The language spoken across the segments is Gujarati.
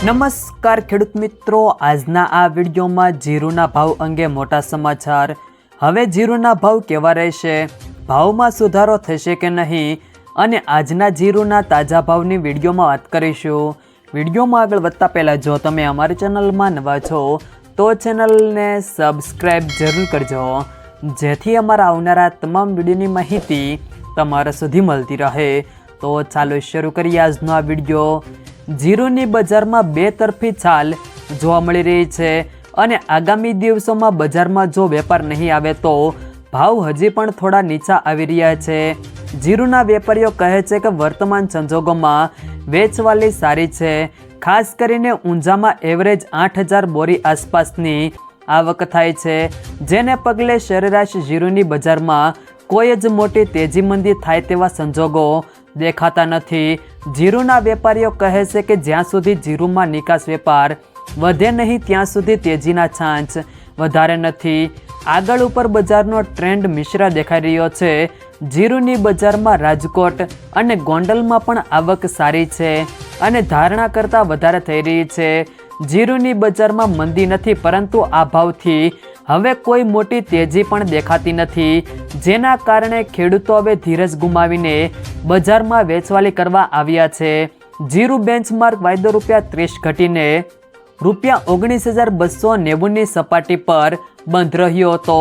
નમસ્કાર ખેડૂત મિત્રો, આજના આ વિડીયોમાં જીરુના ભાવ અંગે મોટા સમાચાર। હવે જીરુના ભાવ કેવા રહેશે, ભાવમાં સુધારો થશે કે નહીં, અને આજના જીરુના તાજા ભાવની વિડીયોમાં વાત કરીશું। વિડીયોમાં આગળ વધતા પહેલાં જો તમે અમારી ચેનલમાં નવા છો તો ચેનલને સબસ્ક્રાઈબ જરૂર કરજો, જેથી અમારા આવનારા તમામ વિડીયોની માહિતી તમારા સુધી મળતી રહે। તો ચાલો શરૂ કરીએ આજનો આ વિડીયો। જીરુની બજારમાં બે તરફી ચાલ જોવા મળી રહી છે અને આગામી દિવસોમાં બજારમાં જો વેપાર નહીં આવે તો ભાવ હજી પણ થોડા નીચા આવી રહ્યા છે। જીરુના વેપારીઓ કહે છે કે વર્તમાન સંજોગોમાં વેચવાલી સારી છે, ખાસ કરીને ઊંઝામાં એવરેજ 8000 બોરી આસપાસની આવક થાય છે, જેને પગલે સરેરાશ જીરુની બજારમાં કોઈ જ મોટી તેજી મંદી થાય તેવા સંજોગો દેખાતા નથી। જીરુના વેપારીઓ કહે છે કે જ્યાં સુધી જીરુમાં નિકાસ વેપાર વધે નહીં ત્યાં સુધી તેજીના ચાન્સ વધારે નથી। આગળ ઉપર બજારનો ટ્રેન્ડ મિશ્ર દેખાઈ રહ્યો છે। જીરુની બજારમાં રાજકોટ અને ગોંડલમાં પણ આવક સારી છે અને ધારણા કરતાં વધારે થઈ રહી છે। જીરુની બજારમાં મંદી નથી, પરંતુ આ ભાવથી હવે કોઈ મોટી તેજી પણ દેખાતી નથી, જેના કારણે ખેડૂતો હવે ધીરજ ગુમાવીને બજારમાં વેચવાલી કરવા આવ્યા છે। જીરુ બેન્ચમાર્ક વાયદો ₹30 ઘટીને ₹19,290ની સપાટી પર બંધ રહ્યો હતો।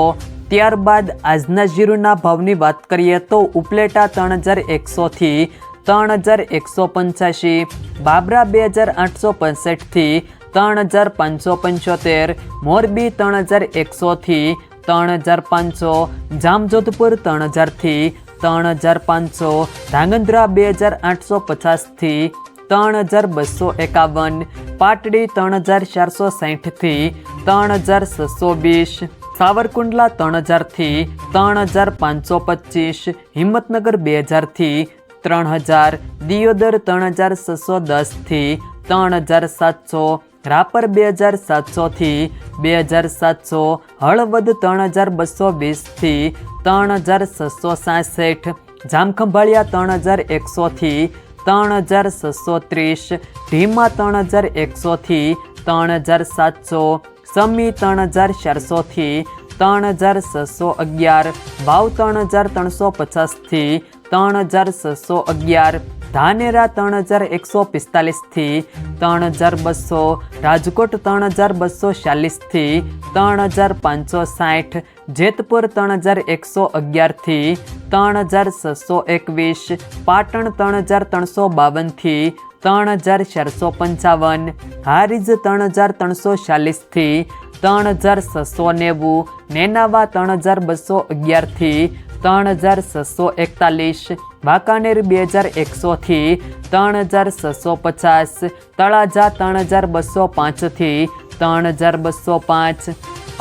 ત્યારબાદ આજના જીરુના ભાવની વાત કરીએ તો ઉપલેટા 3100 થી 3185, બાબરા 2865 થી 3575, મોરબી 3100 થી 3500, જામજોધપુર 3000 થી 3500, ધાંગધ્રા 2850 થી 3251, પાટડી 3460 થી 3620, સાવરકુંડલા 3000 થી 3525, હિંમતનગર 2000 થી 3000, દિયોદર 3610 થી 3700, રાપર 2700 થી 2700, હળવદ 3220 થી 3666, જામખંભાળિયા 3100 થી 3630, ઢીમા 3100 થી 3700, સમી 3400 થી 3611, વાવ 3350 થી 3611, ધાનેરા 3145 થી 3200, રાજકોટ 3240 થી 3560, જેતપુર 3111 થી 3621, પાટણ 3352 થી 3455, હારીજ 3340 થી 3690, નેનાવા 3211 થી 3641, વાંકાનેર 2100 થી 3650, તળાજા 3205 થી 3205,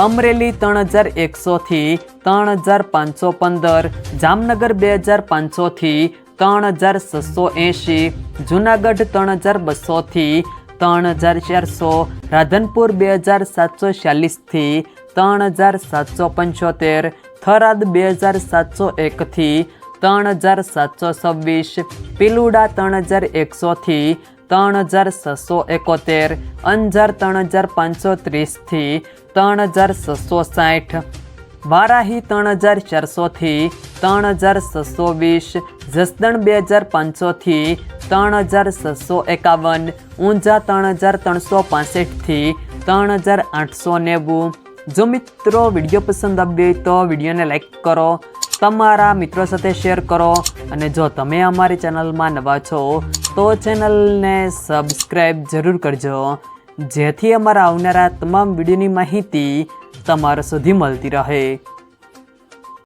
અમરેલી 3100 થી 3515, જામનગર 2500 થી 3680, જુનાગઢ 3200 થી 3400, રાધનપુર 2740 થી 3775, થરાદ 2701 થી 3726, પીલુડા 3100 થી 3671, અંજાર 3530 થી 3660, વારાહી 3400 થી 3620, જસદણ 2500 થી 3651, ઊંઝા 3365 થી 3890। જો મિત્રો વિડીયો પસંદ આવ્યો હોય તો વિડીયોને લાઈક કરો, તમારા મિત્રો સાથે શેર કરો, અને જો તમે અમારી ચેનલમાં નવા છો તો ચેનલને સબસ્ક્રાઈબ જરૂર કરજો, જેથી અમારા આવનારા તમામ વિડીયોની માહિતી તમારા સુધી મળતી રહે।